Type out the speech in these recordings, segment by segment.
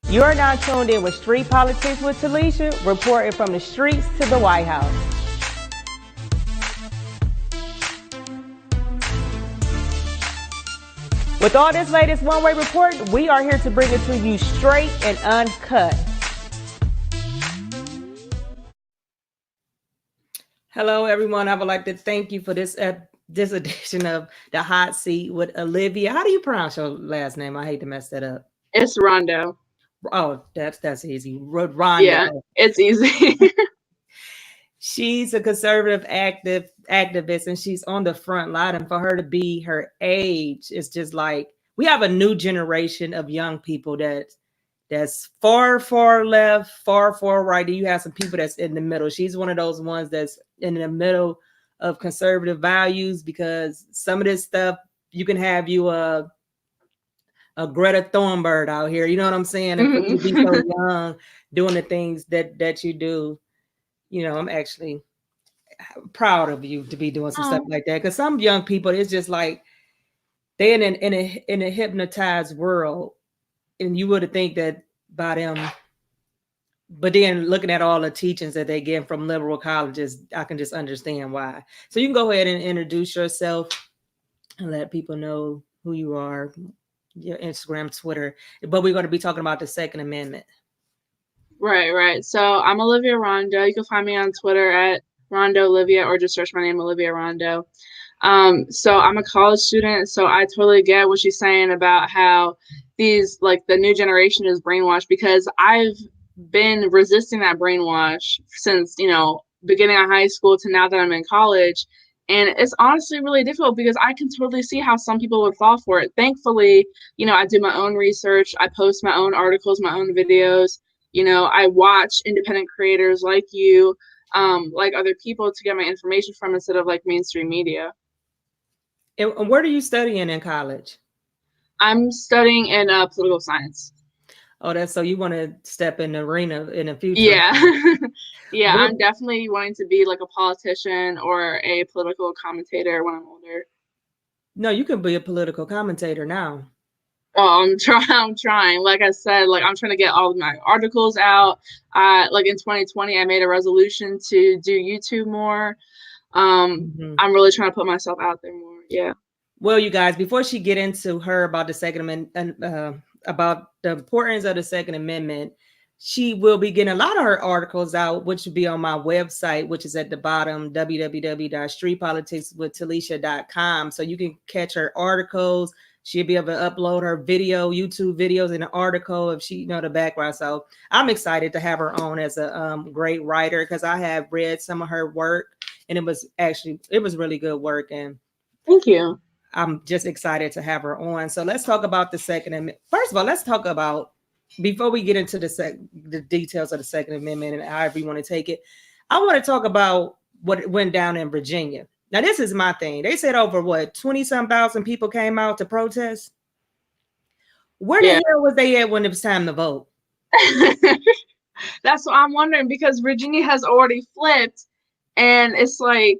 You are now tuned in with Street Politics with Talessia, reporting from the streets to the White House. With all this latest one-way report, we are here to bring it to you straight and uncut. Hello, everyone. I would like to thank you for this edition of The Hot Seat with Olivia. How do you pronounce your last name? I hate to mess that up. It's Rondeau. Oh, that's easy. Rondeau. Yeah, it's easy. She's a conservative activist, and she's on the front line. And for her to be her age, it's just like we have a new generation of young people that's far left, far right. And you have some people that's in the middle. She's one of those ones that's in the middle of conservative values, because some of this stuff you can have you a Greta Thunberg out here, you know what I'm saying? And for you to be so young doing the things that you do, you know, I'm actually proud of you to be doing some stuff like that. Because some young people, it's just like they're in a hypnotized world, and you would think that by them. But then looking at all the teachings that they get from liberal colleges, I can just understand why. So you can go ahead and introduce yourself and let people know who you are, your Instagram, Twitter. But we're going to be talking about the Second Amendment. Right. So I'm Olivia Rondeau. You can find me on Twitter at Rondeau Olivia, or just search my name, Olivia Rondeau. So I'm a college student, so I totally get what she's saying about how these, like, the new generation is brainwashed, because I've been resisting that brainwash since, you know, beginning of high school to now that I'm in college. And it's honestly really difficult, because I can totally see how some people would fall for it. Thankfully, you know, I do my own research. I post my own articles, my own videos. You know, I watch independent creators like you, like other people, to get my information from, instead of like mainstream media. And where are you studying in college? I'm studying in political science. Oh, that's so you want to step in the arena in the future? Yeah. Yeah, I'm definitely wanting to be like a politician or a political commentator when I'm older. No, you can be a political commentator now. Oh, I'm trying. Like I said, like I'm trying to get all of my articles out. Like in 2020, I made a resolution to do YouTube more. I'm really trying to put myself out there more. Yeah. Well, you guys, before she get into her about the Second Amendment, about the importance of the Second Amendment, she will be getting a lot of her articles out, which will be on my website, which is at the bottom, www.streetpoliticswithtalessia.com. So you can catch her articles. She'll be able to upload her YouTube videos in an article if she know the background. So I'm excited to have her on as a great writer, because I have read some of her work, and it was really good work. And thank you. I'm just excited to have her on. So let's talk about the Second Amendment. First of all, let's talk about, before we get into the details of the Second Amendment and however you want to take it, I want to talk about what went down in Virginia. Now, this is my thing. They said over 20-some thousand people came out to protest. Where the hell was they at when it was time to vote? That's what I'm wondering, because Virginia has already flipped, and it's like,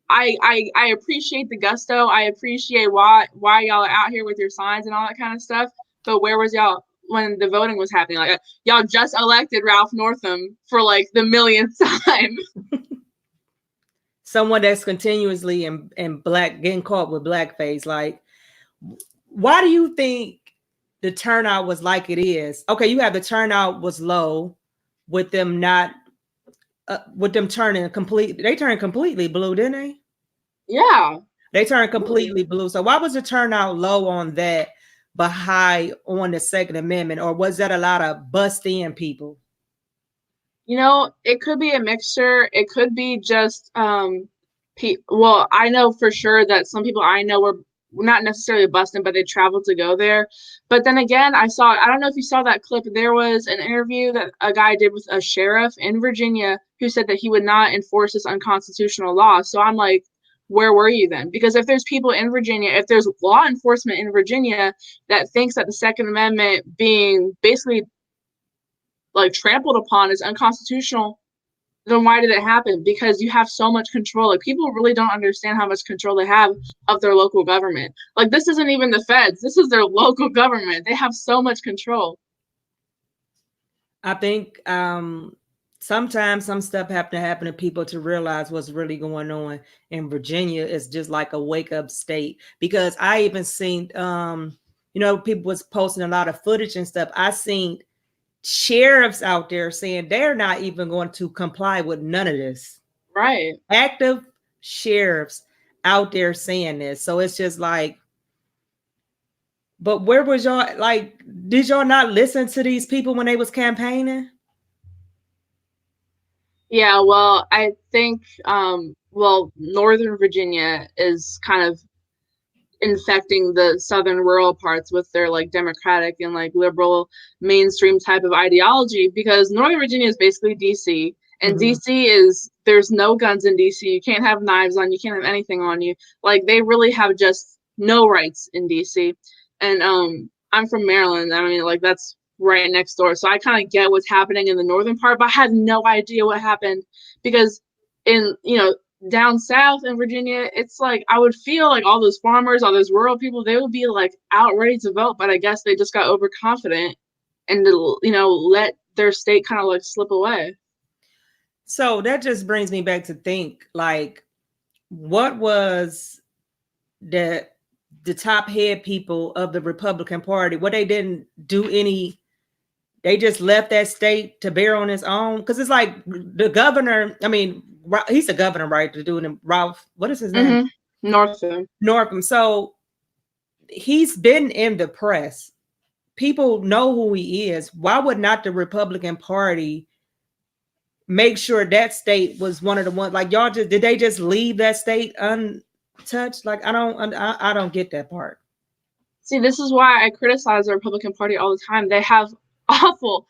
I appreciate the gusto. I appreciate why y'all are out here with your signs and all that kind of stuff. But where was y'all when the voting was happening? Like, y'all just elected Ralph Northam for like the millionth time. Someone that's continuously in black, getting caught with blackface. Like, why do you think the turnout was like it is? Okay, you have the turnout was low with them not. With them turning completely blue, didn't they? Yeah. They turned completely blue. So why was the turnout low on that, but high on the Second Amendment? Or was that a lot of bust-in people? You know, it could be a mixture. It could be just, well, I know for sure that some people I know were not necessarily busting, but they traveled to go there. But then again, I don't know if you saw that clip. There was an interview that a guy did with a sheriff in Virginia who said that he would not enforce this unconstitutional law. So I'm like, where were you then? Because if there's people in Virginia, if there's law enforcement in Virginia that thinks that the Second Amendment being basically like trampled upon is unconstitutional, then why did it happen? Because you have so much control. Like, people really don't understand how much control they have of their local government. Like, this isn't even the feds. This is their local government. They have so much control. I think sometimes some stuff have to happen to people to realize what's really going on. In Virginia is just like a wake up state, because I even seen people was posting a lot of footage and stuff. I seen sheriffs out there saying they're not even going to comply with none of this. Right. Active sheriffs out there saying this. So it's just like, but where was y'all? Like, did y'all not listen to these people when they was campaigning? Yeah, well, I think Northern Virginia is kind of infecting the southern rural parts with their like democratic and like liberal mainstream type of ideology, because Northern Virginia is basically DC, and Mhm. DC is, there's no guns in DC. You can't have knives on you, can't have anything on you. Like they really have just no rights in DC. And I'm from Maryland. I mean, like that's right next door. So I kind of get what's happening in the northern part, but I had no idea what happened, because in, down south in Virginia, it's like I would feel like all those farmers, all those rural people, they would be like out ready to vote, but I guess they just got overconfident and let their state kind of like slip away. So that just brings me back to think, like, what was the top head people of the Republican Party? What, they didn't do any, they just left that state to bear on its own? Because it's like the governor, I mean, he's the governor, right? To do it, Ralph, what is his name? Northam. Northam. So he's been in the press. People know who he is. Why would not the Republican Party make sure that state was one of the ones? Like, y'all just, did they just leave that state untouched? Like, I don't get that part. See, this is why I criticize the Republican Party all the time. They have awful,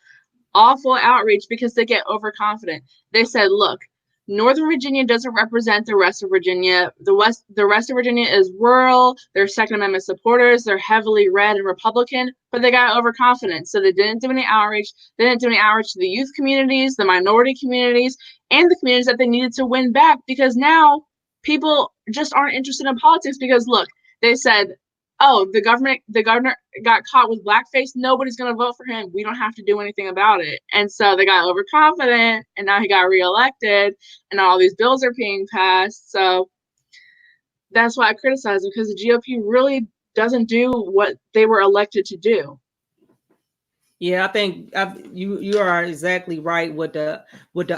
awful outreach because they get overconfident. They said, look, Northern Virginia doesn't represent the rest of Virginia. The rest of Virginia is rural. They're Second Amendment supporters. They're heavily red and Republican, but they got overconfident. So they didn't do any outreach. They didn't do any outreach to the youth communities, the minority communities, and the communities that they needed to win back, because now people just aren't interested in politics. Because look, they said, oh, the governor got caught with blackface. Nobody's going to vote for him. We don't have to do anything about it. And so they got overconfident, and now he got reelected, and all these bills are being passed. So that's why I criticize him, because the GOP really doesn't do what they were elected to do. Yeah, I think you are exactly right with the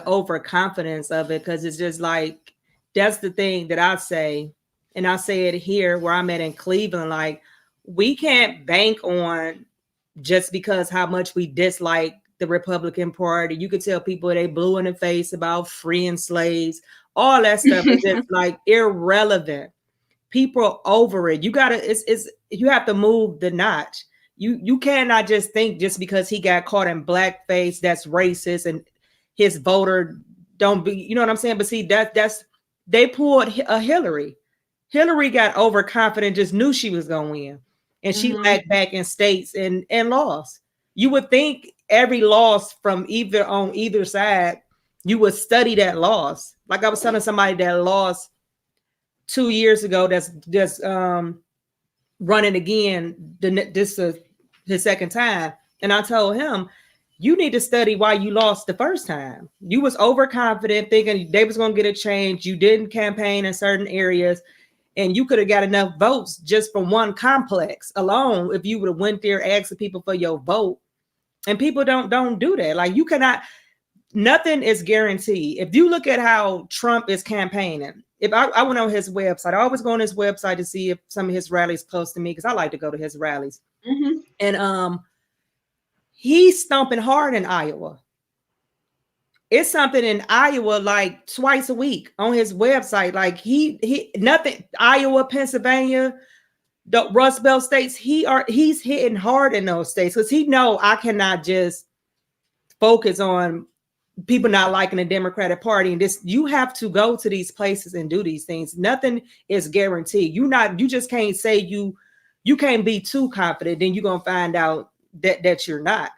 overconfidence of it, because it's just like, that's the thing that I say, and I say it here where I'm at in Cleveland. Like, we can't bank on, just because how much we dislike the Republican Party. You could tell people they blue in the face about freeing slaves, all that stuff is just like irrelevant. People over it. You gotta, it's you have to move the notch. You cannot just think just because he got caught in blackface that's racist and his voter don't be, you know what I'm saying? But see, that's they pulled a Hillary. Hillary got overconfident, just knew she was going to win, and she lagged back in states and lost. You would think every loss from either side, you would study that loss. Like I was telling somebody that lost 2 years ago, that's just running again. This is his second time, and I told him, you need to study why you lost the first time. You was overconfident, thinking they was going to get a change. You didn't campaign in certain areas, and you could have got enough votes just from one complex alone if you would have went there asking people for your vote. And people don't do that. Like, you cannot. Nothing is guaranteed. If you look at how Trump is campaigning, if I went on his website, I always go on his website to see if some of his rallies close to me, because I like to go to his rallies. And he's stomping hard in Iowa. It's something in Iowa like twice a week on his website. Like he nothing. Iowa, Pennsylvania, the Rust Belt states. He's hitting hard in those states, because he know I cannot just focus on people not liking the Democratic Party. And this, you have to go to these places and do these things. Nothing is guaranteed. You just can't say you can't be too confident. Then you're gonna find out that you're not.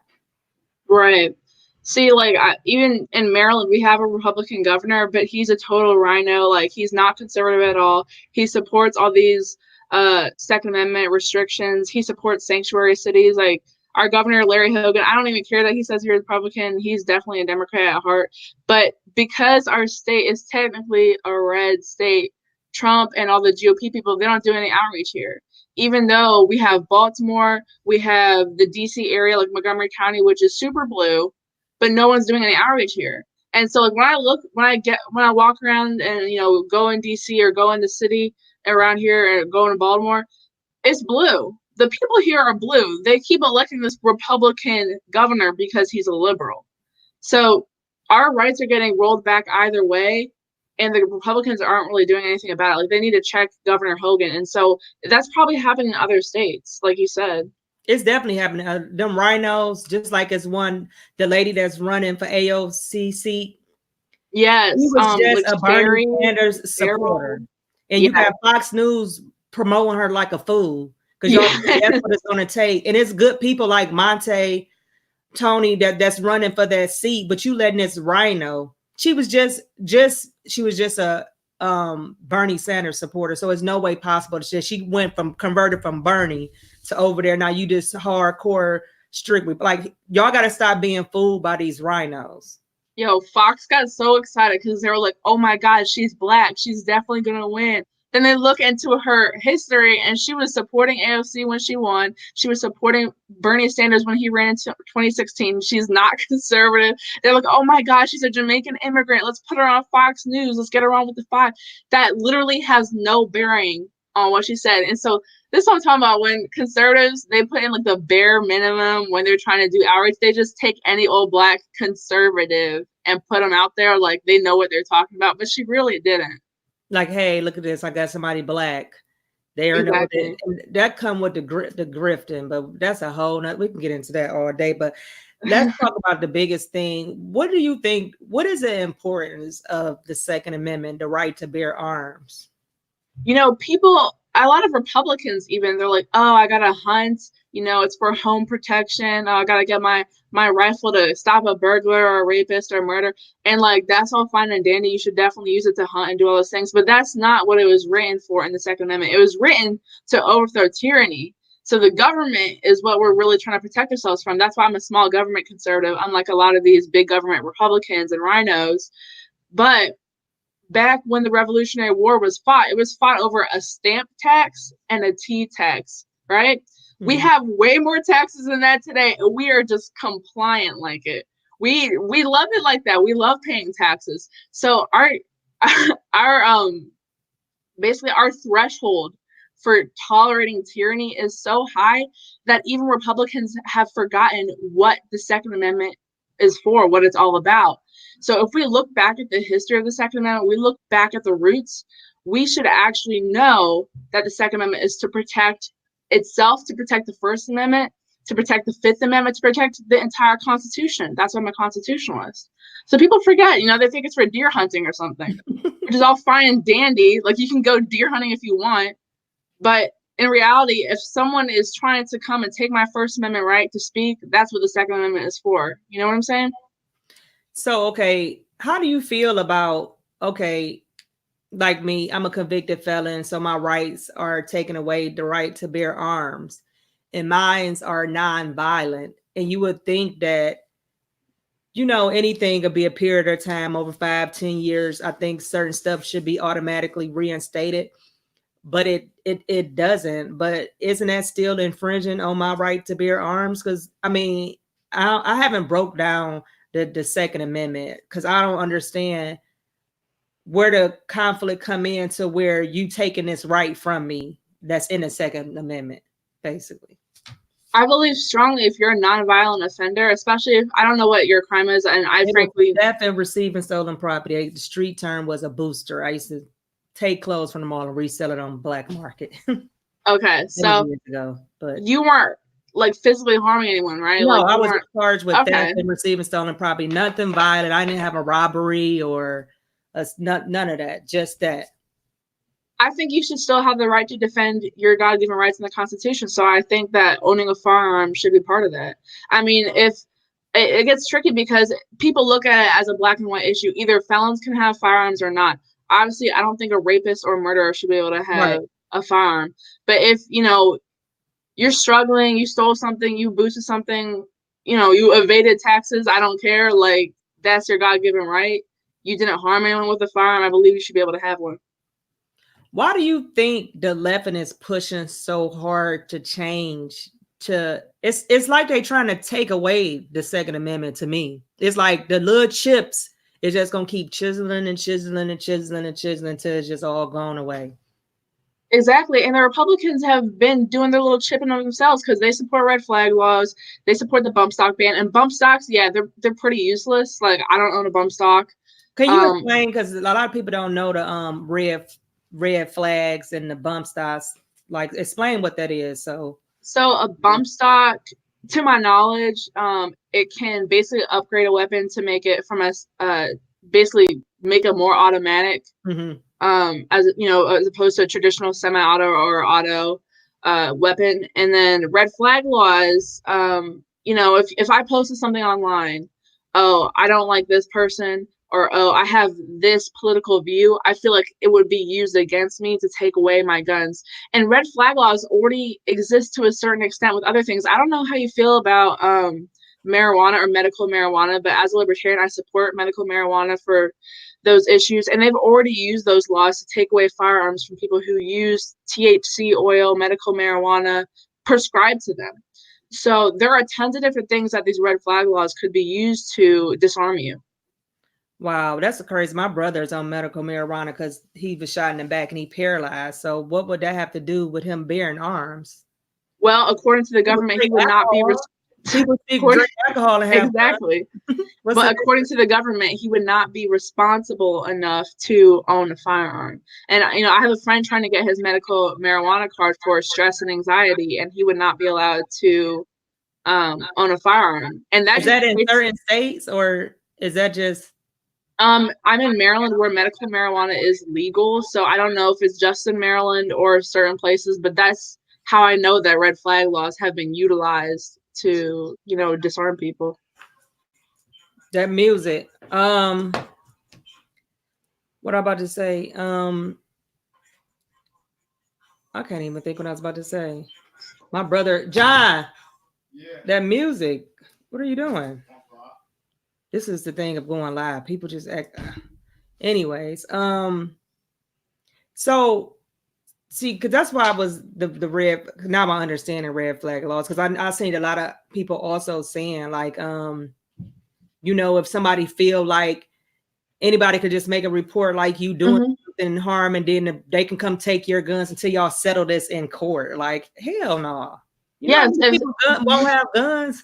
Right. See, like even in Maryland, we have a Republican governor, but he's a total rhino. Like he's not conservative at all. He supports all these Second Amendment restrictions. He supports sanctuary cities. Like Our governor, Larry Hogan, I don't even care that he says he's a Republican. He's definitely a Democrat at heart. But because our state is technically a red state, Trump and all the GOP people, they don't do any outreach here. Even though we have Baltimore, we have the DC area, like Montgomery County, which is super blue, but no one's doing any outreach here. And so like when I walk around and, you know, go in DC or go in the city around here or go in Baltimore, it's blue. The people here are blue. They keep electing this Republican governor because he's a liberal. So our rights are getting rolled back either way, and the Republicans aren't really doing anything about it. Like, they need to check Governor Hogan. And so that's probably happening in other states, like you said. It's definitely happening. Them rhinos, just like as the lady that's running for AOC seat. Yes. He was just a Bernie Sanders supporter. And you have Fox News promoting her like a fool. Because that's what it's going to take. And it's good people like Monte, Tony that's running for that seat. But you letting this rhino. She was just a Bernie Sanders supporter. So it's no way possible. She converted from Bernie to over there. Now you just hardcore strictly. Like, y'all got to stop being fooled by these rhinos. Yo, Fox got so excited because they were like, oh my God, she's Black. She's definitely going to win. Then they look into her history, and she was supporting AOC when she won. She was supporting Bernie Sanders when he ran in 2016. She's not conservative. They're like, oh my gosh, she's a Jamaican immigrant. Let's put her on Fox News. Let's get her on with the five. That literally has no bearing on what she said. And so this is what I'm talking about. When conservatives, they put in like the bare minimum when they're trying to do outreach, they just take any old Black conservative and put them out there like they know what they're talking about. But she really didn't. Like, hey, look at this. I got somebody Black. They are exactly. That come with the grifting, but that's a whole nother. We can get into that all day. But let's talk about the biggest thing. What do you think? What is the importance of the Second Amendment, the right to bear arms? You know, a lot of Republicans even, they're like, oh, I gotta hunt. You know, it's for home protection. I gotta get my rifle to stop a burglar or a rapist or murder. And like, that's all fine and dandy. You should definitely use it to hunt and do all those things. But that's not what it was written for in the Second Amendment. It was written to overthrow tyranny. So the government is what we're really trying to protect ourselves from. That's why I'm a small government conservative, unlike a lot of these big government Republicans and rhinos. But back when the Revolutionary War was fought, it was fought over a stamp tax and a tea tax, right? Mm-hmm. We have way more taxes than that today, and we are just compliant like it. We love it like that. We love paying taxes. So our basically our threshold for tolerating tyranny is so high that even Republicans have forgotten what the Second Amendment is for, what it's all about. So if we look back at the history of the Second Amendment, we look back at the roots, we should actually know that the Second Amendment is to protect itself, to protect the First Amendment, to protect the Fifth Amendment, to protect the entire Constitution. That's why I'm a constitutionalist. So people forget, you know, they think it's for deer hunting or something, which is all fine and dandy. Like, you can go deer hunting if you want, but in reality, if someone is trying to come and take my First Amendment right to speak, that's what the Second Amendment is for. You know what I'm saying? So, okay, how do you feel about, okay, like me, I'm a convicted felon, so my rights are taken away, the right to bear arms, and mines are non-violent. And you would think that, you know, anything could be a period of time over 5-10 years. I think certain stuff should be automatically reinstated, but it doesn't. But isn't that still infringing on my right to bear arms? Because I mean, I haven't broke down the Second Amendment, because I don't understand where the conflict come in to where you taking this right from me that's in the Second Amendment, basically. I believe strongly if you're a nonviolent offender, especially if I don't know what your crime is, and frankly, theft and receiving stolen property. The street term was a booster. I used to take clothes from the mall and resell it on the black market. Okay, so years ago, but you weren't like physically harming anyone, right? No, like, I was charged with theft and receiving stolen property. Nothing violent. I didn't have a robbery or none of that. Just that. I think you should still have the right to defend your God-given rights in the Constitution. So I think that owning a firearm should be part of that. I mean, if it gets tricky because people look at it as a black and white issue. Either felons can have firearms or not. Obviously, I don't think a rapist or murderer should be able to have a firearm. But if, you know, you're struggling, you stole something, you boosted something, you know, you evaded taxes, I don't care. Like, that's your God-given right. You didn't harm anyone with a firearm. I believe you should be able to have one. Why do you think the left is pushing so hard to change? It's like they're trying to take away the Second Amendment. To me, it's like the little chips is just gonna keep chiseling and chiseling and chiseling and chiseling until it's just all gone away. Exactly. And the Republicans have been doing their little chipping on themselves because they support red flag laws. They support the bump stock ban. And bump stocks, yeah, they're pretty useless. Like, I don't own a bump stock. Can you explain? Because a lot of people don't know the red flags and the bump stocks. Like, explain what that is. So a bump stock, to my knowledge, it can basically upgrade a weapon to make it from basically make it more automatic. As you know, as opposed to a traditional semi-auto or auto weapon. And then red flag laws, you know, if I posted something online, oh, I don't like this person, or oh, I have this political view, I feel like it would be used against me to take away my guns. And red flag laws already exist to a certain extent with other things. I don't know how you feel about marijuana or medical marijuana, but as a libertarian, I support medical marijuana for those issues. And they've already used those laws to take away firearms from people who use THC oil, medical marijuana prescribed to them. So there are tons of different things that these red flag laws could be used to disarm you. Wow, that's crazy. My brother's on medical marijuana because he was shot in the back and he paralyzed. So what would that have to do with him bearing arms? Well, according to the government, he would not be people drink alcohol and have exactly. But according to the government, he would not be responsible enough to own a firearm. And you know, I have a friend trying to get his medical marijuana card for stress and anxiety, and he would not be allowed to own a firearm. And is that in certain states, or is that just? I'm in Maryland where medical marijuana is legal, so I don't know if it's just in Maryland or certain places, but that's how I know that red flag laws have been utilized to, you know, disarm people. That music. What I'm about to say. I can't even think what I was about to say. My brother, John. Yeah. That music. What are you doing? This is the thing of going live. People just act. Anyways, so see, because that's why I was the red. Now I'm understanding red flag laws because I seen a lot of people also saying like, you know, if somebody feel like anybody could just make a report like you doing something harm, and then they can come take your guns until y'all settle this in court. Like, hell no. Yes, people won't have guns.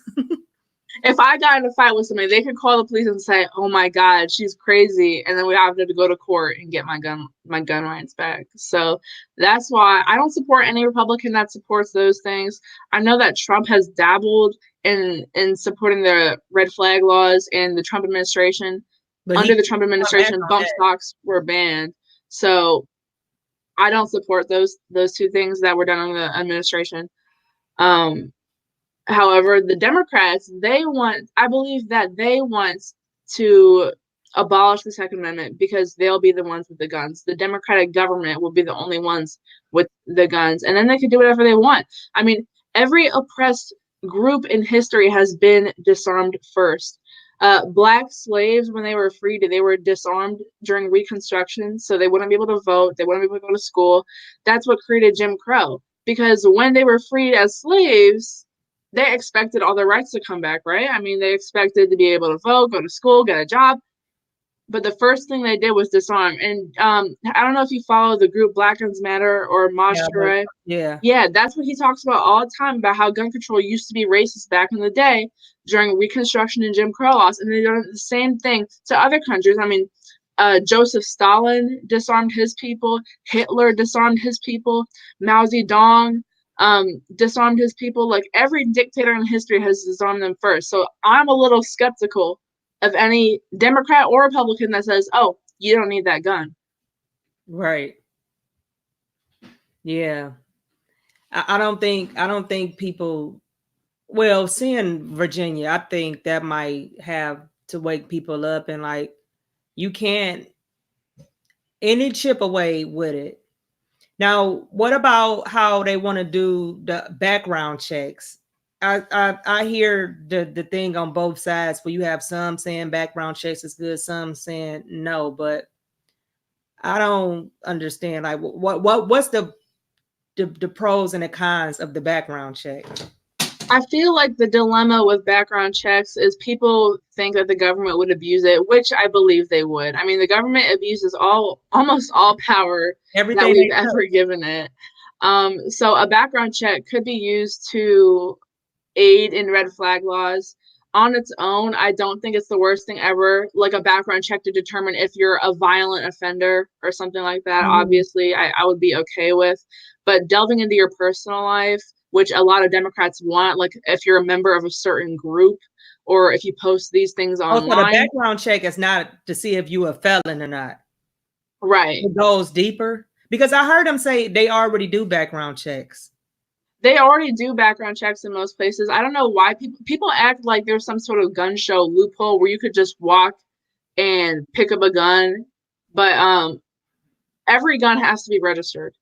If I got in a fight with somebody, they could call the police and say, "Oh my God, she's crazy," and then we have to go to court and get my gun rights back. So that's why I don't support any Republican that supports those things. I know that Trump has dabbled in supporting the red flag laws in the Trump administration. But under the Trump administration, bump stocks were banned. So I don't support those two things that were done under the administration. However, the Democrats, I believe that they want to abolish the Second Amendment because they'll be the ones with the guns. The Democratic government will be the only ones with the guns, and then they can do whatever they want. I mean, every oppressed group in history has been disarmed first. Black slaves, when they were freed, they were disarmed during Reconstruction, so they wouldn't be able to vote, they wouldn't be able to go to school. That's what created Jim Crow, because when they were freed as slaves, they expected all their rights to come back, right? I mean, they expected to be able to vote, go to school, get a job. But the first thing they did was disarm. And I don't know if you follow the group Black Guns Matter or Mashkare. Yeah, that's what he talks about all the time, about how gun control used to be racist back in the day during Reconstruction and Jim Crow laws. And they did the same thing to other countries. I mean, Joseph Stalin disarmed his people. Hitler disarmed his people. Mao Zedong disarmed his people. Like, every dictator in history has disarmed them first. So I'm a little skeptical of any Democrat or Republican that says, "Oh, you don't need that gun." Right. Yeah. I don't think people, well, seeing Virginia, I think that might have to wake people up, and like, you can't any chip away with it. Now, what about how they want to do the background checks? I hear the thing on both sides where you have some saying background checks is good, some saying no, but I don't understand. Like, what's the pros and the cons of the background check? I feel like the dilemma with background checks is people think that the government would abuse it, which I believe they would. I mean, the government abuses almost all power that Everything we've they ever touch. given it. So a background check could be used to aid in red flag laws. On its own, I don't think it's the worst thing ever. Like a background check to determine if you're a violent offender or something like that, Mhm. obviously, I would be okay with. But delving into your personal life, which a lot of Democrats want, like if you're a member of a certain group or if you post these things Oh, so the online, background check is not to see if you a felon or not. right. It goes deeper because I heard them say they already do background checks. They already do background checks in most places. I don't know why people act like there's some sort of gun show loophole where you could just walk and pick up a gun, but every gun has to be registered.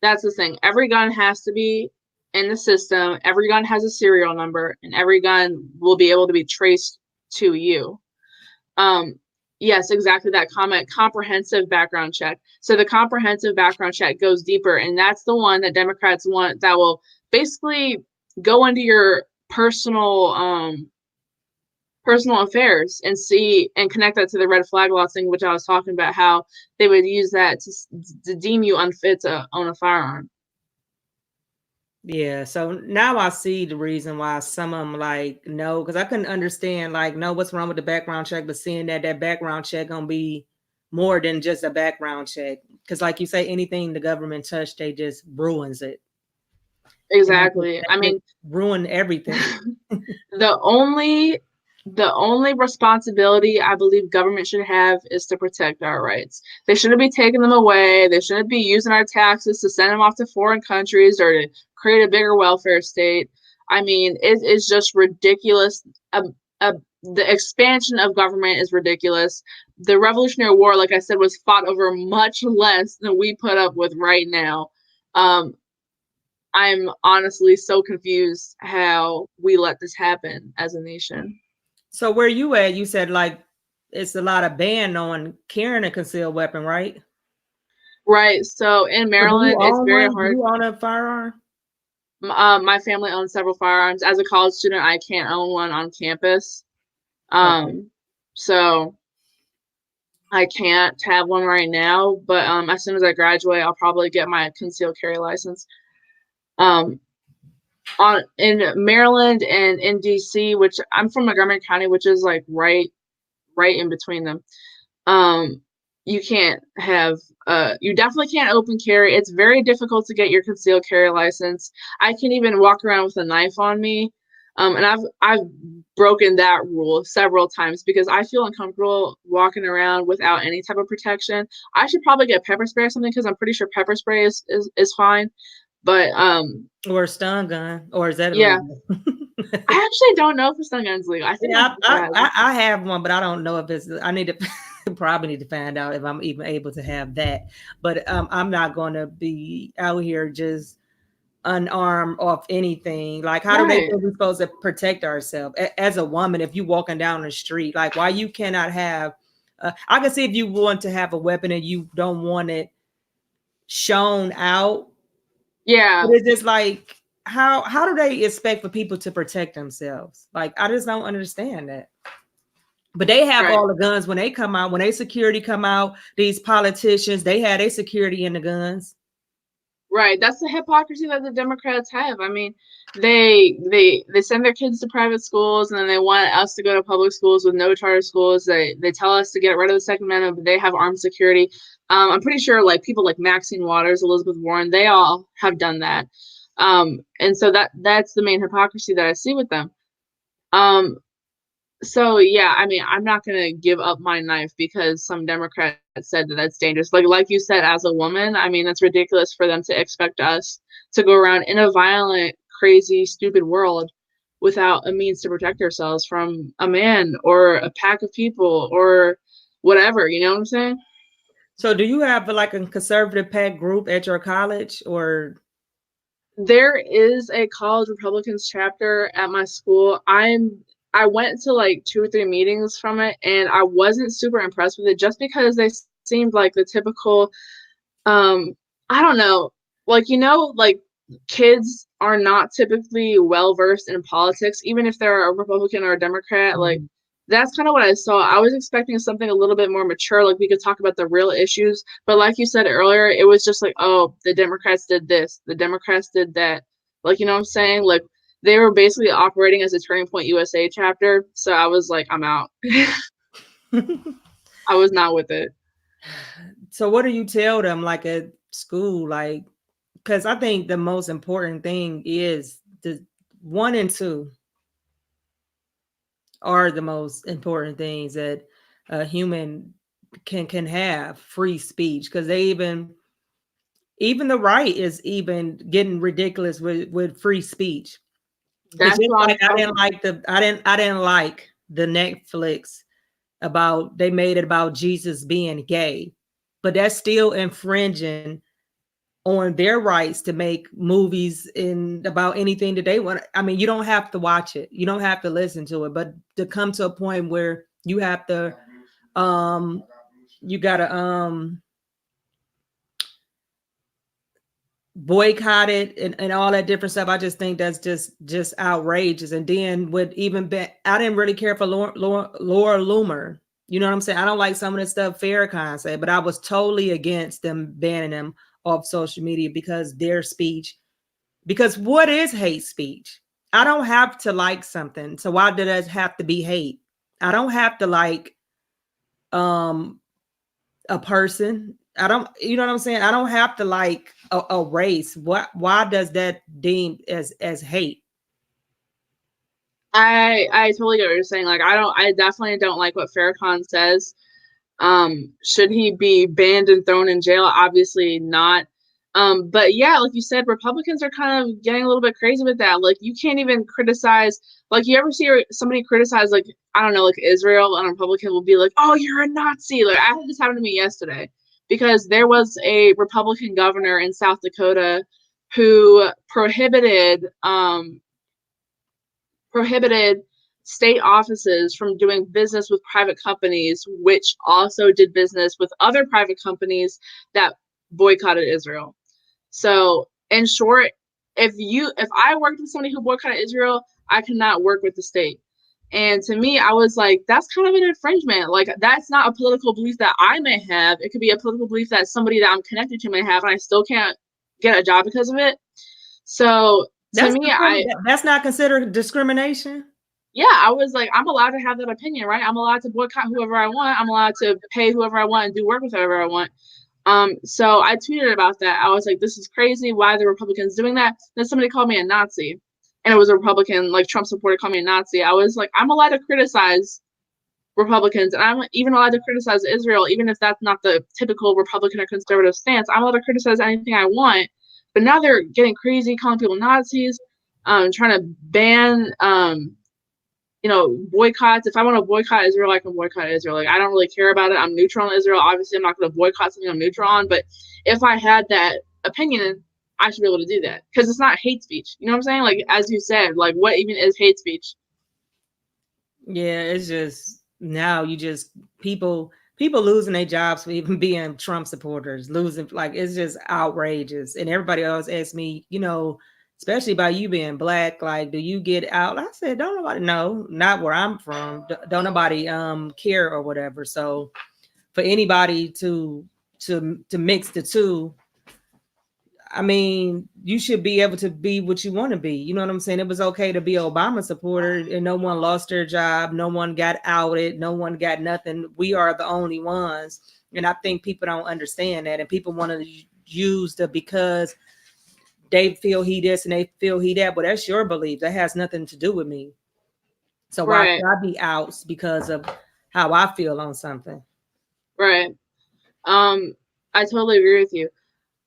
That's the thing. Every gun has to be in the system. Every gun has a serial number, and every gun will be able to be traced to you. Um, yes, exactly that comment. Comprehensive background check. So the comprehensive background check goes deeper, and that's the one that Democrats want that will basically go into your personal affairs and see and connect that to the red flag law thing, which I was talking about, how they would use that to deem you unfit to own a firearm. Yeah, so now I see the reason why some of them like no, because I couldn't understand like no, what's wrong with the background check, but seeing that background check gonna be more than just a background check, because like you say, anything the government touch, they just ruins it, and Exactly. that I just mean, ruin everything. the only the only responsibility I believe government should have is to protect our rights. They shouldn't be taking them away. They shouldn't be using our taxes to send them off to foreign countries or to create a bigger welfare state. I mean, it is just ridiculous. The expansion of government is ridiculous. The Revolutionary War, like I said, was fought over much less than we put up with right now. Um, I'm honestly so confused how we let this happen as a nation. So where you at? You said like it's a lot of ban on carrying a concealed weapon, right? Right. So in So do you Maryland, it's own very one? Do hard. you own a firearm? My family owns several firearms. As a college student, I can't own one on campus. Okay. So I can't have one right now. But as soon as I graduate, I'll probably get my concealed carry license. Um, on in Maryland and in DC, which I'm from Montgomery County, which is like right in between them. Um, you can't have you definitely can't open carry. It's very difficult to get your concealed carry license. I can even walk around with a knife on me. And I've broken that rule several times because I feel uncomfortable walking around without any type of protection. I should probably get pepper spray or something because I'm pretty sure pepper spray is fine. But Or a stun gun, or is that yeah, illegal? I actually don't know if a stun gun's legal. I think my Yeah, sister has it. I have one, but I don't know if it's. I need to probably need to find out if I'm even able to have that. But I'm not going to be out here just unarmed off anything. Like, how do they Right. think we're supposed to protect ourselves as a woman? If you walking down the street, like, why you cannot have? I can see if you want to have a weapon and you don't want it shown out, Yeah. but it's just like how do they expect for people to protect themselves? Like, I just don't understand that. But they have Right. all the guns when they come out. When they security come out, these politicians, they had their security in the guns. Right. That's the hypocrisy that the Democrats have. I mean, they send their kids to private schools and then they want us to go to public schools with no charter schools. They tell us to get rid of the Second Amendment, but they have armed security. I'm pretty sure like people like Maxine Waters, Elizabeth Warren, they all have done that. And so that's the main hypocrisy that I see with them. Um, so yeah, I mean, I'm not gonna give up my knife because some Democrat said that that's dangerous. Like you said, as a woman, I mean, that's ridiculous for them to expect us to go around in a violent, crazy, stupid world without a means to protect ourselves from a man or a pack of people or whatever. You know what I'm saying? So do you have like a conservative packed group at your college or? There is a college Republicans chapter at my school. I went to like 2 or 3 meetings from it, and I wasn't super impressed with it just because they seemed like the typical, I don't know, like, like kids are not typically well versed in politics, even if they're a Republican or a Democrat. Like, that's kind of what I saw. I was expecting something a little bit more mature, like we could talk about the real issues. But like you said earlier, it was just like, oh, the Democrats did this, the Democrats did that. Like, you know what I'm saying? Like, they were basically operating as a Turning Point USA chapter. So I was like, I'm out. I was not with it. So what do you tell them like at school? Like, because I think the most important thing is the 1 and 2 are the most important things that a human can have free speech, because they even the right is even getting ridiculous with free speech. It's That's just what I'm like talking about. I didn't like the Netflix about they made it about Jesus being gay, but that's still infringing on their rights to make movies in about anything that they want. I mean, you don't have to watch it, you don't have to listen to it, but to come to a point where you have to you gotta boycott it and all that different stuff. I just think that's just outrageous. And then with even I didn't really care for Laura Loomer. You know what I'm saying? I don't like some of the stuff Farrakhan said, but I was totally against them banning them off social media because their speech. Because what is hate speech? I don't have to like something, so why did it have to be hate? I don't have to like um a person. I don't, you know what I'm saying? I don't have to like a race. Why does that deem as hate? I totally get what you're saying. Like, I definitely don't like what Farrakhan says. Should he be banned and thrown in jail? Obviously not. But yeah, like you said, Republicans are kind of getting a little bit crazy with that. Like, you can't even criticize, like, you ever see somebody criticize, like, I don't know, like Israel, and a Republican will be like, oh, you're a Nazi. Like, I had this happen to me yesterday because there was a Republican governor in South Dakota who prohibited state offices from doing business with private companies, which also did business with other private companies that boycotted Israel. So, in short, if I worked with somebody who boycotted Israel, I cannot work with the state. And to me, I was like, that's kind of an infringement. Like, that's not a political belief that I may have. It could be a political belief that somebody that I'm connected to may have, and I still can't get a job because of it. So to me, That's not considered discrimination. yeah, I was like, I'm allowed to have that opinion, right? I'm allowed to boycott whoever I want. I'm allowed to pay whoever I want and do work with whoever I want. So I tweeted about that. I was like, this is crazy. Why are the Republicans doing that? Then somebody called me a Nazi, and it was a Republican, like Trump supporter, called me a Nazi. I was like, I'm allowed to criticize Republicans, and I'm even allowed to criticize Israel, even if that's not the typical Republican or conservative stance. I'm allowed to criticize anything I want. But now they're getting crazy, calling people Nazis, trying to ban boycotts. If I want to boycott Israel, I can boycott Israel. Like, I don't really care about it. I'm neutral on Israel. Obviously, I'm not going to boycott something I'm neutral on. But if I had that opinion, I should be able to do that because it's not hate speech. You know what I'm saying? Like, as you said, like, what even is hate speech? Yeah, it's just now you just people losing their jobs for even being Trump supporters, losing, like, it's just outrageous. And everybody always asks me, especially by you being black, like, do you get out? I said, don't nobody know, not where I'm from. Don't nobody care or whatever. So for anybody to mix the two, I mean, you should be able to be what you want to be. You know what I'm saying? It was okay to be an Obama supporter and no one lost their job. No one got outed. No one got nothing. We are the only ones. And I think people don't understand that. And people want to use the because they feel he this and they feel he that. But that's your belief. That has nothing to do with me. So why Right. should I be out because of how I feel on something? Right. I totally agree with you.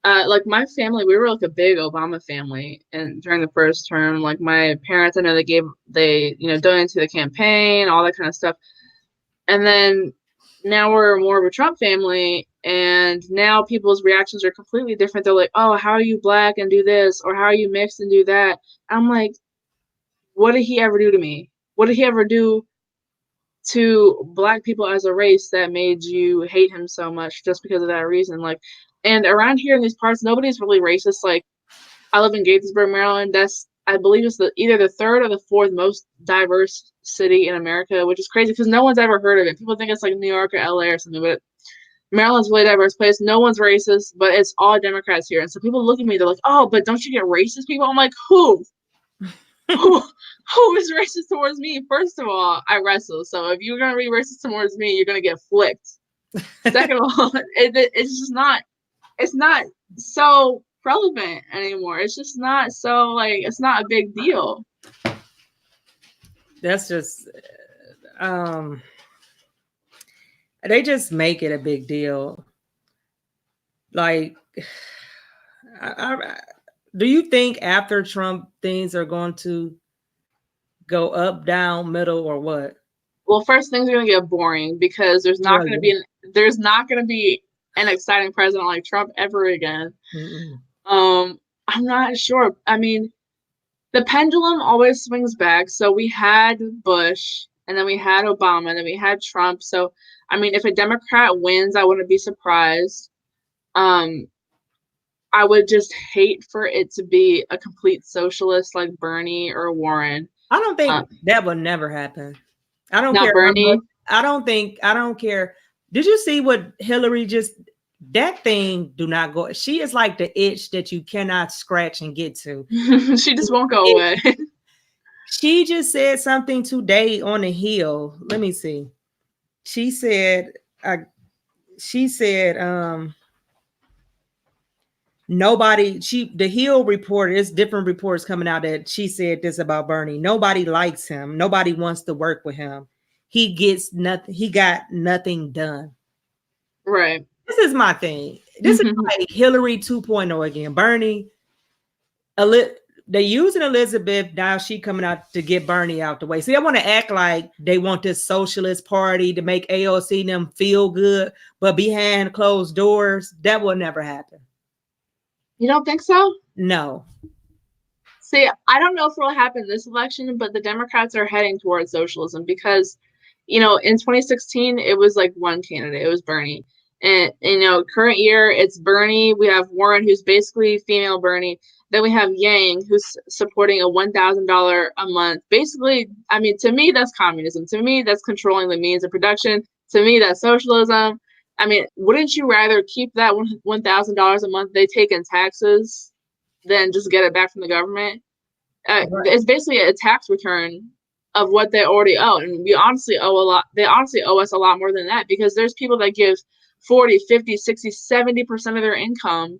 Like, my family, we were like a big Obama family, and during the first term, like, my parents, I know they donated to the campaign, all that kind of stuff. And then now we're more of a Trump family, And now people's reactions are completely different. They're like, oh, how are you black and do this? Or how are you mixed and do that? I'm like, what did he ever do to me? What did he ever do to black people as a race that made you hate him so much just because of that reason? Like, and around here in these parts, nobody's really racist. Like, I live in Gaithersburg, Maryland. That's, I believe, it's either the third or the fourth most diverse city in America, which is crazy because no one's ever heard of it. People think it's like New York or LA or something, but Maryland's a really diverse place. No one's racist, but it's all Democrats here. And so people look at me, they're like, oh, but don't you get racist people? I'm like, who? who is racist towards me? First of all, I wrestle. So if you're going to be racist towards me, you're going to get flicked. Second of all, it's just not, it's not so relevant anymore. It's just not so, like, it's not a big deal. That's just, they just make it a big deal. Like, do you think after Trump things are going to go up, down, middle, or what? Well, first things are going to get boring because there's not going to be an exciting president like Trump ever again. I'm not sure. I mean, the pendulum always swings back. So we had Bush, and then we had Obama, and then we had Trump. So, I mean, if a Democrat wins, I wouldn't be surprised. I would just hate for it to be a complete socialist like Bernie or Warren. I don't think that would never happen. I don't care. Bernie. I don't care. Did you see what Hillary just, that thing do not go. She is like the itch that you cannot scratch and get to. She just won't go away. She just said something today on the Hill. Let me see. She said, the Hill report, is different reports coming out that she said this about Bernie. Nobody likes him. Nobody wants to work with him. He gets nothing. He got nothing done. Right. This is my thing. This is like Hillary 2.0 again. Bernie, they using Elizabeth. Now she coming out to get Bernie out the way. See, I want to act like they want this socialist party to make AOC and them feel good, but behind closed doors, that will never happen. You don't think so? No. See, I don't know if it will happen this election, but the Democrats are heading towards socialism because, in 2016, it was like one candidate. It was Bernie. And, current year, it's Bernie. We have Warren, who's basically female Bernie. Then we have Yang, who's supporting a $1,000 a month. Basically, I mean, to me, that's communism. To me, that's controlling the means of production. To me, that's socialism. I mean, wouldn't you rather keep that $1,000 a month they take in taxes than just get it back from the government? Right. It's basically a tax return of what they already owe. And we honestly owe a lot. They honestly owe us a lot more than that because there's people that give 40, 50, 60, 70% of their income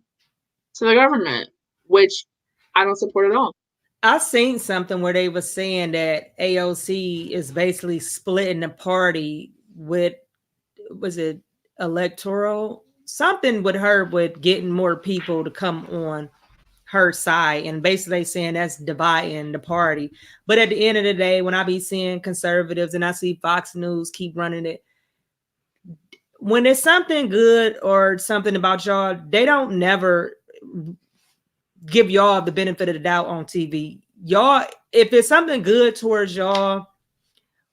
to the government, which I don't support at all. I seen something where they were saying that AOC is basically splitting the party with, was it electoral? Something with her with getting more people to come on her side, and basically saying that's dividing the party. But at the end of the day, when I be seeing conservatives and I see Fox News keep running it, when it's something good or something about y'all, they don't never give y'all the benefit of the doubt on TV. Y'all, if it's something good towards y'all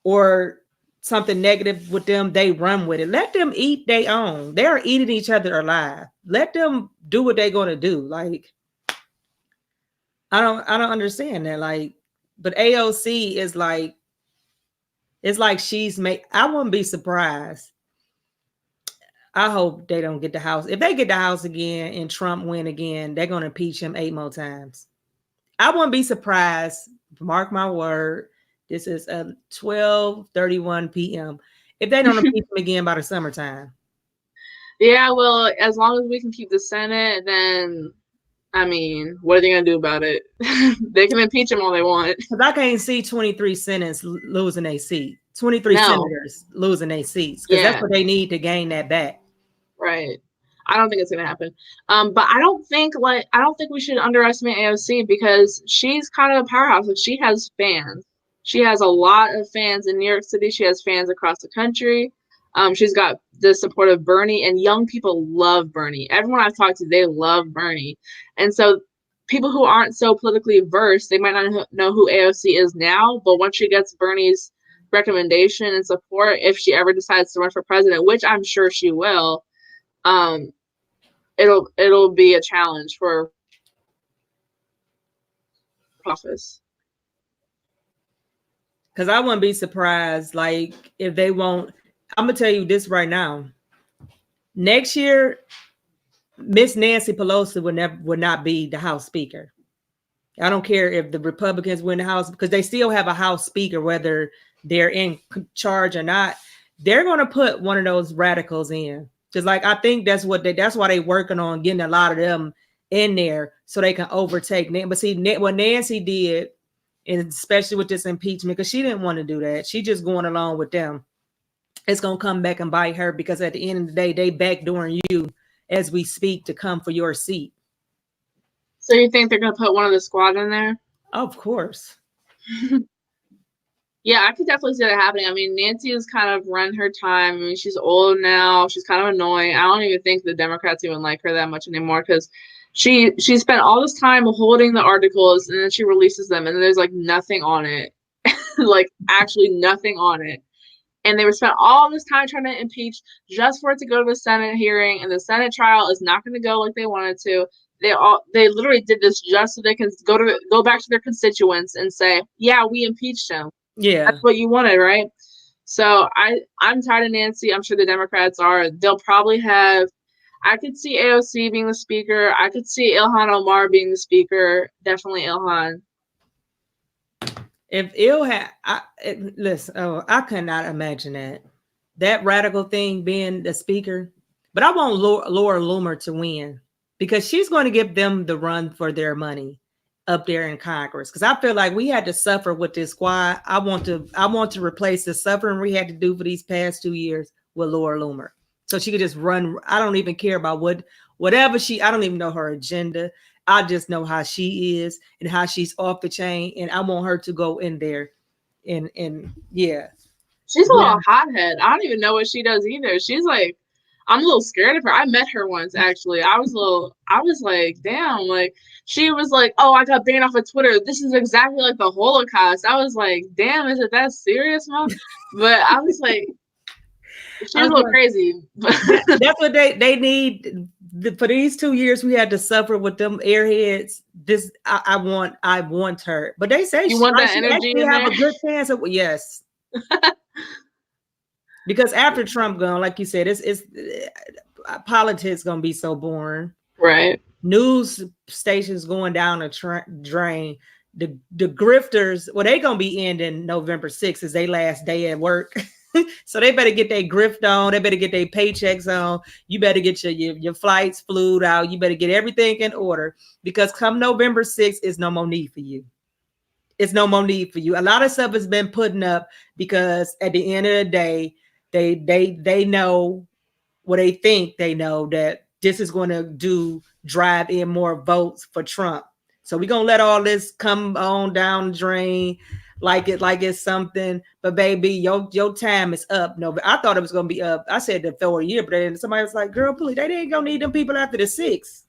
or something negative with them, they run with it. Let them eat their own. They are eating each other alive. Let them do what they're going to do. Like, I don't understand that. Like, but AOC is like, it's like she's made. I wouldn't be surprised. I hope they don't get the House. If they get the House again and Trump win again, they're going to impeach him 8 more times. I wouldn't be surprised. Mark my word. This is 12:31 p.m. If they don't impeach him again by the summertime. Yeah, well, as long as we can keep the Senate, then, I mean, what are they going to do about it? They can impeach him all they want. Because I can't see 23 senators losing a seat. 23 senators losing their seats. Because that's what they need to gain that back. Right. I don't think it's gonna happen. But I don't think we should underestimate AOC because she's kind of a powerhouse. Like, she has fans. She has a lot of fans in New York City. She has fans across the country. She's got the support of Bernie, and young people love Bernie. Everyone I've talked to, they love Bernie. And so people who aren't so politically versed, they might not know who AOC is now, but once she gets Bernie's recommendation and support, if she ever decides to run for president, which I'm sure she will, it'll be a challenge for office. Because I wouldn't be surprised, like, if they won't. I'm gonna tell you this right now. Next year, Miss Nancy Pelosi would not be the House Speaker. I don't care if the Republicans win the House, because they still have a House Speaker, whether they're in charge or not. They're gonna put one of those radicals in. Just like I think that's why they're working on getting a lot of them in there so they can overtake. But see, what Nancy did, and especially with this impeachment, because she didn't want to do that. She just going along with them. It's going to come back and bite her, because at the end of the day, they backdooring you as we speak to come for your seat. So you think they're going to put one of the squad in there? Of course. Yeah, I could definitely see that happening. I mean, Nancy has kind of run her time. I mean, she's old now. She's kind of annoying. I don't even think the Democrats even like her that much anymore, because she spent all this time holding the articles, and then she releases them, and there's like nothing on it. Like actually nothing on it. And they were spent all this time trying to impeach just for it to go to the Senate hearing, and the Senate trial is not going to go like they wanted to. They literally did this just so they can go back to their constituents and say, yeah, we impeached him. Yeah, that's what you wanted, right? So I'm tired of Nancy. I'm sure the Democrats are. They'll probably have. I could see AOC being the speaker. I could see Ilhan Omar being the speaker. Definitely Ilhan. If Ilhan, listen, I could not imagine that radical thing being the speaker. But I want Laura Loomer to win, because she's going to give them the run for their money up there in Congress. Because I feel like we had to suffer with this squad. I want to replace the suffering we had to do for these past 2 years with Laura Loomer, so she could just run. I don't even care about whatever I don't even know her agenda. I just know how she is and how she's off the chain, and I want her to go in there and yeah. She's a little hothead. I don't even know what she does either. She's like, I'm a little scared of her. I met her once, actually. I was like, damn, like, she was like, oh, I got banned off of Twitter. This is exactly like the Holocaust. I was like, damn, is it that serious, Mom? But I was like, she's a little crazy. That's what they need. For these 2 years we had to suffer with them airheads. This I want her. But they say you want that energy in have there? A good chance of, yes. Because after Trump gone, like you said, it's politics gonna be so boring. Right. News stations going down a drain. The grifters, well, they gonna be ending November 6th is their last day at work. So they better get their grift on. They better get their paychecks on. You better get your flights flew out. You better get everything in order, because come November 6th, is no more need for you. It's no more need for you. A lot of stuff has been putting up, because at the end of the day, they know what they think they know, that this is going to drive in more votes for Trump. So we're gonna let all this come on down the drain like it's something. But baby, your time is up. No, I thought it was gonna be up. I said the third year, but then somebody was like, girl, please, they ain't gonna need them people after the 6th.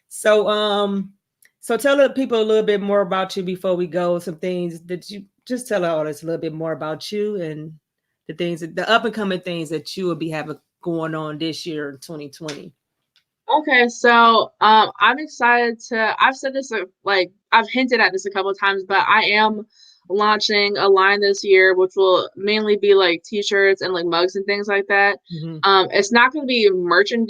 So tell the people a little bit more about you before we go. Some things that you just tell all us a little bit more about you and the up and coming things that you will be having going on this year in 2020. Okay, so I'm excited I've said this, like, I've hinted at this a couple of times, but I am launching a line this year, which will mainly be like t-shirts and like mugs and things like that. Mm-hmm. It's not going to be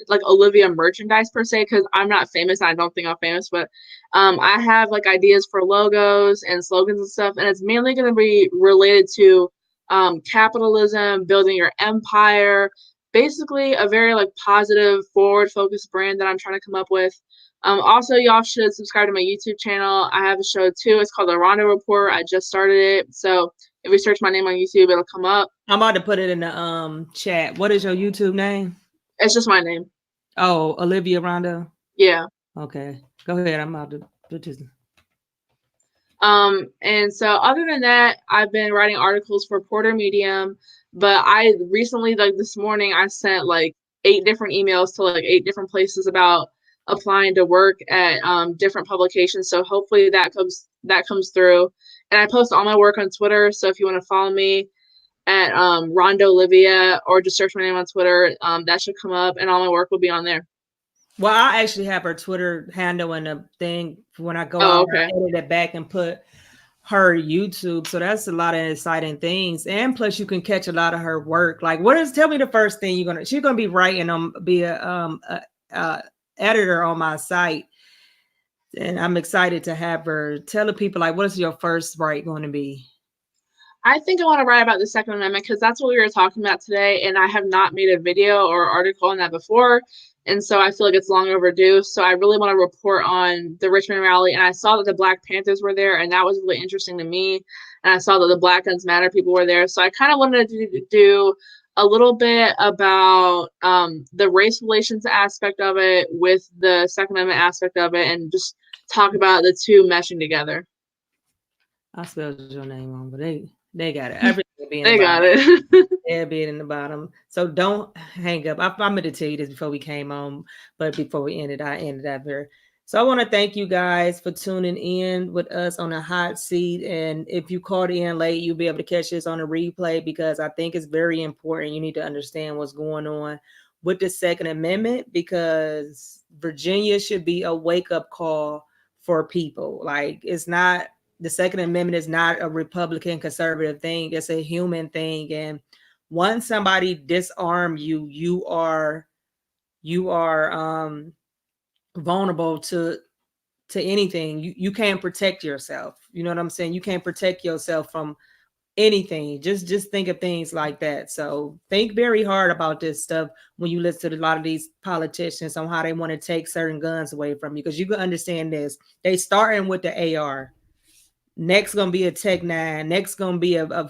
like Olivia merchandise per se, because I'm not famous. I don't think I'm famous, but I have like ideas for logos and slogans and stuff, and it's mainly going to be related to capitalism, building your empire. Basically a very like positive, forward focused brand that I'm trying to come up with. Also, y'all should subscribe to my YouTube channel. I have a show too. It's called the Rondeau Report. I just started it. So if you search my name on YouTube, it'll come up. I'm about to put it in the chat. What is your YouTube name? It's just my name. Oh, Olivia Rondeau? Yeah. Okay. Go ahead. I'm about to put this. And so other than that, I've been writing articles for Porter Medium, but I recently, like this morning, I sent like 8 different emails to like 8 different places about applying to work at different publications. So hopefully that comes through. And I post all my work on Twitter. So if you want to follow me at Rondeau Olivia, or just search my name on Twitter, that should come up, and all my work will be on there. Well, I actually have her Twitter handle and a thing when I go Oh, out, okay. I edit it back and put her YouTube. So that's a lot of exciting things. And plus you can catch a lot of her work. Like tell me the first thing she's gonna be writing be a editor on my site. And I'm excited to have her tell the people, like, what is your first write going to be? I think I want to write about the Second Amendment because that's what we were talking about today, and I have not made a video or article on that before, and so I feel like it's long overdue. So I really want to report on the Richmond rally, and I saw that the Black Panthers were there, and that was really interesting to me. And I saw that the Black Guns Matter people were there, so I kind of wanted to do a little bit about the race relations aspect of it with the Second Amendment aspect of it, and just talk about the two meshing together. I spelled your name wrong, but they got it. Everything They got it. They'll be in the bottom. So don't hang up. I meant to tell you this before we came on, but before we ended, I ended up here. So I want to thank you guys for tuning in with us on the hot seat. And if you called in late, you'll be able to catch this on a replay, because I think it's very important. You need to understand what's going on with the Second Amendment, because Virginia should be a wake-up call for people. Like, it's not, the Second Amendment is not a Republican conservative thing. It's a human thing. And once somebody disarm you, you are vulnerable to anything. You can't protect yourself. You know what I'm saying? You can't protect yourself from anything. Just think of things like that. So think very hard about this stuff when you listen to a lot of these politicians on how they want to take certain guns away from you, because you can understand this. They starting with the AR. Next gonna be a Tech 9. Next gonna be a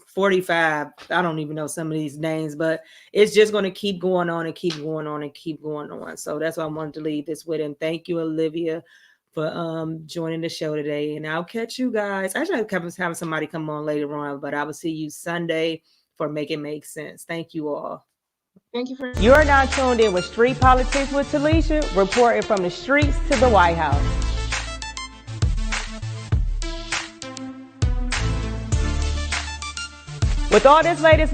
45. I don't even know some of these names, but it's just going to keep going on and keep going on and keep going on. So that's why I wanted to leave this with. And thank you, Olivia, for joining the show today. And I'll catch you guys. Actually, I'm having somebody come on later on, but I will see you Sunday for Make It Make Sense. Thank you all. Thank you for. You're now tuned in with Street Politics with Talessia, reporting from the streets to the White House. With all this latest